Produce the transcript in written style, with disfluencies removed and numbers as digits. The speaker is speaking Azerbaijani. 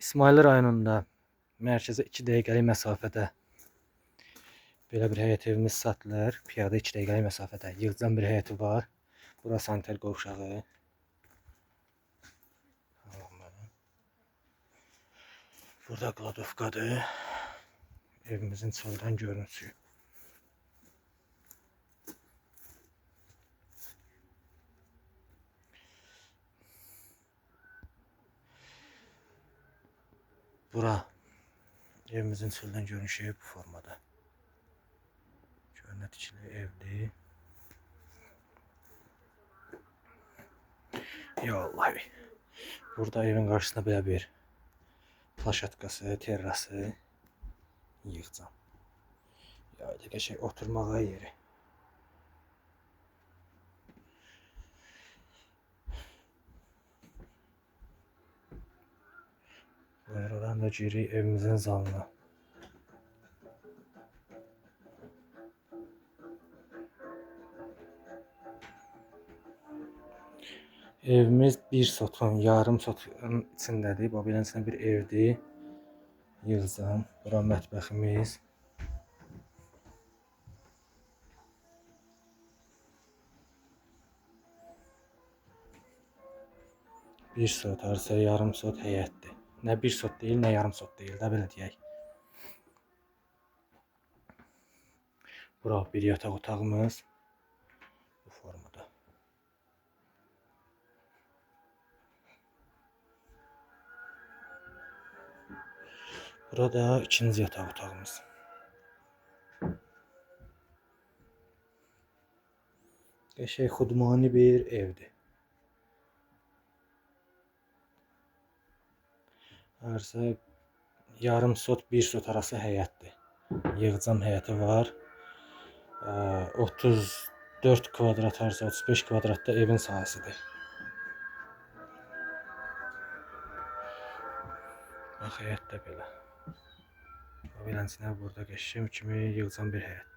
İsmayıl rayonunda mərkəzə 2 dəqiqəlik məsafədə belə bir həyət evimiz satılır. Piyada 2 dəqiqəlik məsafədə yığcam bir həyəti var. Bura sanitar qovşağı. Burada kladovkadır. Evimizin çöldən görüntüsü. Bura evimizin çöldən görünüşü bu formada. Köhnə tikili evdir. Ya Allah. Burada evin qarşısında belə bir plaşatkası, terrası yığcam. Ya qəşəng oturmağa yeri. Buradan da giririk evimizin zalına. Evimiz bir sotun, yarım sotun içindədir. Babilən içində bir evdir. Yığcam. Bura mətbəximiz. Bir sot, harasa yarım sot həyətdir. Nə bir sot deyil, nə yarım sot deyil də, belə deyək. Bura bir yataq otağımız. Bu formada. Burada ikinci yataq otağımız. Qəşəng xudmani bir evdir. Harasa yarım sot, bir sot arası həyətdir. Yığcam həyəti var. 34 kvadrat, harasa 35 kvadratda evin sahəsidir. Bax, həyət də belə. Beləncə burada qəşəng kimi yığcam bir həyət.